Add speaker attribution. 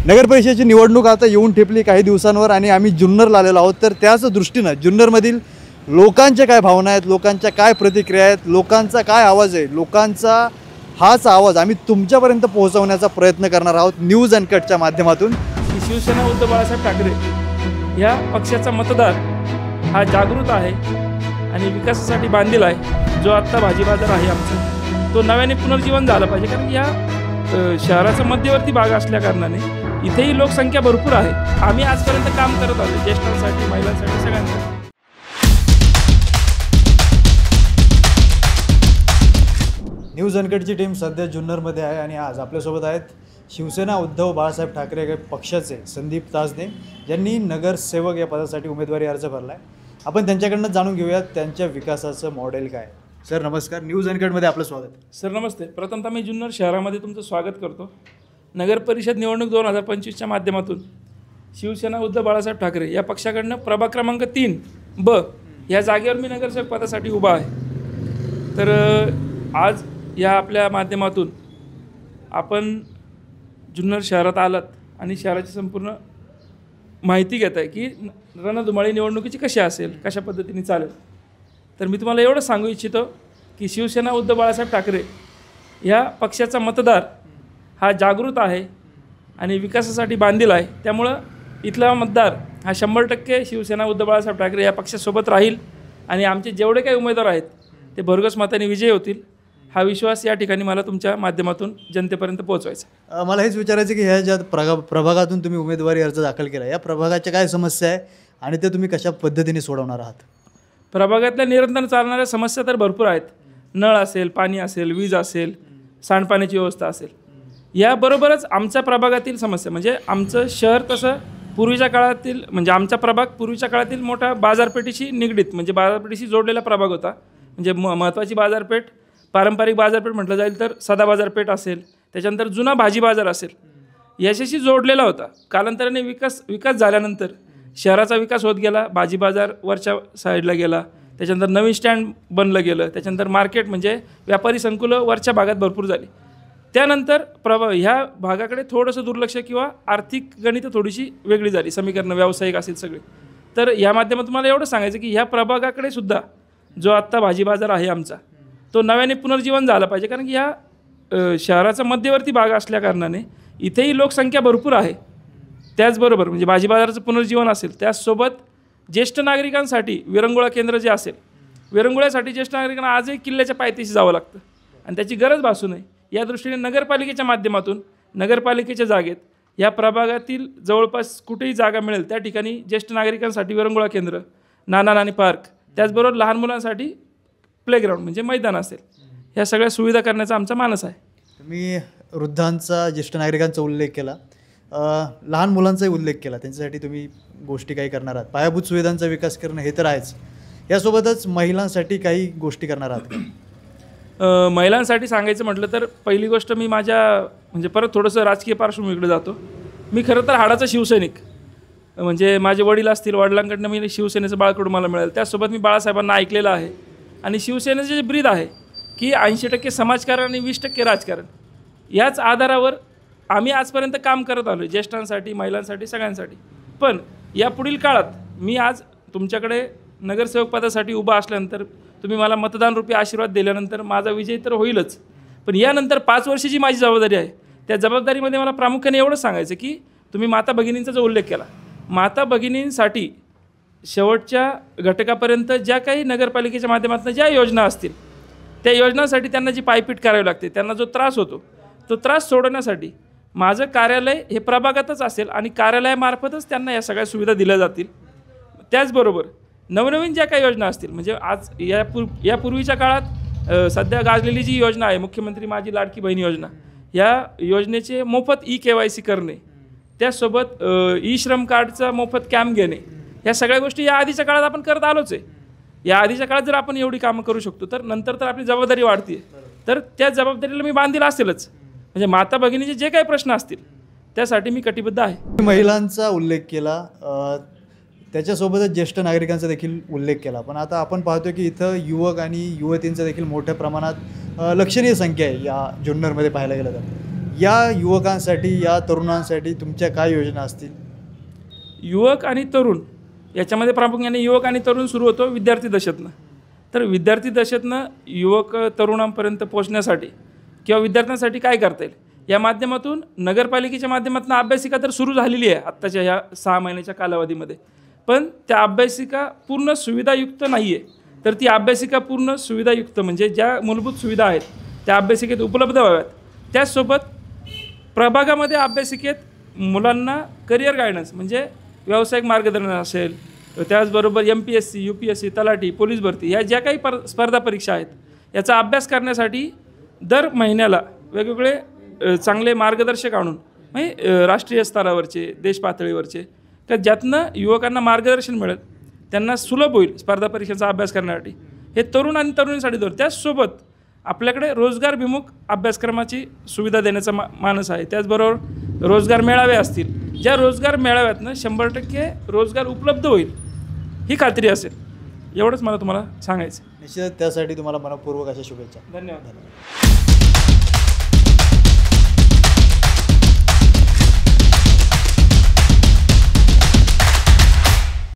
Speaker 1: नगर परिषदेची निवडणूक आता येऊन ठेपली काही दिवसांवर आणि आम्ही जुन्नरला आलेलो आहोत। तर त्याच दृष्टीनं जुन्नरमधील लोकांच्या काय भावना आहेत, लोकांच्या काय प्रतिक्रिया आहेत, लोकांचा काय आवाज आहे, लोकांचा हाच आवाज आम्ही तुमच्यापर्यंत पोहोचवण्याचा प्रयत्न करणार आहोत न्यूज अनकटच्या माध्यमातून।
Speaker 2: शिवसेना उद्धव बाळासाहेब ठाकरे या पक्षाचा मतदार हा जागृत आहे आणि विकासासाठी बांधील आहे। जो आत्ता भाजी बाजार आहे आमचा तो नव्याने पुनर्जीवन झालं पाहिजे, कारण या शहराचा मध्यवर्ती भाग असल्या कारणाने इथेही लोकसंख्या भरपूर आहे। आम्ही आजपर्यंत काम करत आलो ज्येष्ठांसाठी, महिलांसाठी, सगळ्यांसाठी।
Speaker 1: न्यूज अनकटची टीम सध्या जुन्नरमध्ये आहे आणि आज आपल्यासोबत आहेत शिवसेना उद्धव बाळासाहेब ठाकरे पक्षाचे संदीप ताजने, ज्यांनी नगरसेवक या पदासाठी उमेदवारी अर्ज भरला आहे। आपण त्यांच्याकडनं जाणून घेऊयात त्यांच्या विकासाचं मॉडेल काय। सर नमस्कार, न्यूज अनकटमध्ये आपलं स्वागत।
Speaker 2: सर नमस्ते। प्रथमतः मी जुन्नर शहरामध्ये तुमचं स्वागत करतो। नगर परिषद निवडणूक 2025च्या माध्यमातून शिवसेना उद्धव बाळासाहेब ठाकरे या पक्षाकडनं प्रभाग क्रमांक 3B या जागेवर मी नगरसेवक पदासाठी उभा आहे। तर आज या आपल्या माध्यमातून आपण जुन्नर शहरात आलात आणि शहराची संपूर्ण माहिती घेत आहे की रणधुमाळी निवडणुकीची कशी असेल, कशा पद्धतीने चालेल। तर मी तुम्हाला एवढं सांगू इच्छितो की शिवसेना उद्धव बाळासाहेब ठाकरे या पक्षाचा मतदार हा जागृत आहे आणि विकासासाठी बांधील आहे। त्यामुळं इथला मतदार हा 100% शिवसेना उद्धव बाळासाहेब ठाकरे या पक्षासोबत राहील आणि आमचे जेवढे काही उमेदवार आहेत ते भरघोस मताने विजयी होतील, हा विश्वास या ठिकाणी मला तुमच्या माध्यमातून जनतेपर्यंत पोहोचवायचा।
Speaker 1: मला हेच विचारायचं की ह्या ज्या प्रभागातून तुम्ही उमेदवारी अर्ज दाखल केला, या प्रभागाच्या काय समस्या आहे आणि ते तुम्ही कशा पद्धतीने सोडवणार आहात?
Speaker 2: प्रभागातल्या निरंतर चालणाऱ्या समस्या तर भरपूर आहेत। नळ असेल, पाणी असेल, वीज असेल, सांडपाण्याची व्यवस्था असेल। याबरोबरच आमच्या प्रभागातील समस्या म्हणजे आमचं शहर तसं पूर्वीच्या काळातील म्हणजे आमचा प्रभाग पूर्वीच्या काळातील मोठा बाजारपेठेशी निगडीत म्हणजे बाजारपेठेशी जोडलेला प्रभाग होता। म्हणजे महत्त्वाची बाजारपेठ, पारंपरिक बाजारपेठ म्हटलं जाईल तर सदा बाजारपेठ असेल, त्याच्यानंतर जुना भाजी बाजार असेल, याच्याशी जोडलेला होता। कालांतराने विकास झाल्यानंतर शहराचा विकास होत गेला, भाजी बाजार वरच्या साईडला गेला, त्याच्यानंतर नवीन स्टँड बनलं गेलं, त्याच्यानंतर मार्केट म्हणजे व्यापारी संकुलं वरच्या भागात भरपूर झाली। त्यानंतर ह्या भागाकडे थोडंसं दुर्लक्ष किंवा आर्थिक गणितं थोडीशी वेगळी झाली, समीकरणं व्यावसायिक असेल सगळे। तर या माध्यमातून मला एवढं सांगायचं की ह्या प्रभागाकडे सुद्धा जो आत्ता भाजी बाजार आहे आमचा तो नव्याने पुनर्जीवन झालं पाहिजे, कारण की ह्या शहराचा मध्यवर्ती भाग असल्या कारणाने इथेही लोकसंख्या भरपूर आहे। त्याचबरोबर म्हणजे भाजी बाजाराचं पुनर्जीवन असेल, त्याचसोबत ज्येष्ठ नागरिकांसाठी विरंगुळा केंद्र जे असेल, विरंगुळ्यासाठी ज्येष्ठ नागरिकांना आजही किल्ल्याच्या पायथ्याशी जावं लागतं आणि त्याची गरज भासू नये या दृष्टीने नगरपालिकेच्या माध्यमातून नगरपालिकेच्या जागेत या प्रभागातील जवळपास कुठेही जागा मिळेल त्या ठिकाणी ज्येष्ठ नागरिकांसाठी विरंगुळा केंद्र, नाना नानी पार्क, त्याचबरोबर लहान मुलांसाठी प्लेग्राऊंड म्हणजे मैदान असेल, ह्या सगळ्या सुविधा करण्याचा आमचा मानस आहे।
Speaker 1: तुम्ही वृद्धांचा, ज्येष्ठ नागरिकांचा उल्लेख केला, लहान मुलांचाही उल्लेख केला, त्यांच्यासाठी तुम्ही गोष्टी काही करणार आहात। पायाभूत सुविधांचा विकास करणं हे तर आहेच, यासोबतच महिलांसाठी काही गोष्टी करणार आहात का?
Speaker 2: महिलांसाठी सांगायचं म्हटलं तर पहिली गोष्ट मी माझ्या म्हणजे परत थोडंसं राजकीय पार्श्वभूमीकडे जातो। मी खरं तर हाडाचा शिवसैनिक, म्हणजे माझे वडील असतील, वडिलांकडनं मी शिवसेनेचं बाळकडून मला मिळालं, त्यासोबत मी बाळासाहेबांना ऐकलेलं आहे आणि शिवसेनेचे जे ब्रीद आहे की 80% समाजकारण आणि 20% राजकारण, याच आधारावर आम्ही आजपर्यंत काम करत आलो ज्येष्ठांसाठी, महिलांसाठी, सगळ्यांसाठी। पण या पुढील काळात मी आज तुमच्याकडे नगरसेवक पदासाठी उभा असल्यानंतर तुम्ही मला मतदानरूपी आशीर्वाद दिल्यानंतर माझा विजय तर होईलच, पण यानंतर 5 वर्षाची माझी जबाबदारी आहे। त्या जबाबदारीमध्ये मला प्रामुख्याने एवढंच सांगायचं की तुम्ही माता भगिनींचा जो उल्लेख केला, माता भगिनींसाठी शेवटच्या घटकापर्यंत ज्या काही नगरपालिकेच्या माध्यमातून ज्या योजना असतील त्या योजनांसाठी त्यांना जी पायपीट करावी लागते, त्यांना जो त्रास होतो तो त्रास सोडवण्यासाठी माझं कार्यालय हे प्रभागातच असेल आणि कार्यालयामार्फतच त्यांना या सगळ्या सुविधा दिल्या जातील। त्याचबरोबर नवनवीन ज्या काही योजना असतील म्हणजे आज यापूर्वीच्या काळात सध्या गाजलेली जी योजना आहे मुख्यमंत्री माझी लाडकी बहीण योजना, या योजनेचे मोफत KYC करणे, त्याचसोबत श्रम कार्डचा मोफत कॅम्प घेणे, या सगळ्या गोष्टी या आधीच्या काळात आपण करत आलोच आहे। या आधीच्या काळात जर आपण एवढी कामं करू शकतो तर नंतर तर आपली जबाबदारी वाढते, तर त्या जबाबदारीला मी बांधील असेलच। म्हणजे माता भगिनीचे जे काही प्रश्न असतील त्यासाठी मी कटिबद्ध आहे।
Speaker 1: महिलांचा उल्लेख केला, त्याच्यासोबतच ज्येष्ठ नागरिकांचा देखील उल्लेख केला, पण आता आपण पाहतो की इथं युवक आणि युवतींचा देखील मोठ्या प्रमाणात लक्षणीय संख्या आहे या जुन्नरमध्ये पाहायला गेलं तर। या युवकांसाठी, या तरुणांसाठी तुमच्या काय योजना असतील?
Speaker 2: युवक आणि तरुण याच्यामध्ये प्रामुख्याने युवक आणि तरुण सुरू होतो विद्यार्थी दशेतनं. तर विद्यार्थी दशेतनं युवक तरुणांपर्यंत पोहोचण्यासाठी किंवा विद्यार्थ्यांसाठी काय करता येईल या माध्यमातून नगरपालिकेच्या माध्यमातून अभ्यासिका तर सुरू झालेली आहे आत्ताच्या ह्या 6 महिन्याच्या कालावधीमध्ये. पण त्या अभ्यासिका पूर्ण सुविधायुक्त नाही आहे. तर ती अभ्यासिका पूर्ण सुविधायुक्त म्हणजे ज्या मूलभूत सुविधा आहेत त्या अभ्यासिकेत उपलब्ध व्हाव्यात. त्याचसोबत प्रभागामध्ये अभ्यासिकेत मुलांना करिअर गायडन्स म्हणजे व्यावसायिक मार्गदर्शन असेल, त्याचबरोबर MPSC, UPSC, तलाठी, पोलीस भरती या ज्या काही स्पर्धा परीक्षा आहेत याचा अभ्यास करण्यासाठी दर महिन्याला वेगवेगळे चांगले मार्गदर्शक आणून म्हणजे राष्ट्रीय स्तरावरचे, देश पातळीवरचे, तर ज्यातनं युवकांना मार्गदर्शन मिळेल, त्यांना सुलभ होईल स्पर्धा परीक्षेचा अभ्यास करण्यासाठी. हे तरुण आणि तरुणीसाठी दोर. त्याचसोबत आपल्याकडे रोजगारभिमुख अभ्यासक्रमाची सुविधा देण्याचा मानस आहे. त्याचबरोबर रोजगार मेळावे असतील, ज्या रोजगार मेळाव्यातनं 100% रोजगार उपलब्ध होईल ही खात्री असेल. एवढंच मला तुम्हाला सांगायचं.
Speaker 1: निश्चितच त्यासाठी तुम्हाला मनपूर्वक अशा शुभेच्छा.
Speaker 2: धन्यवाद.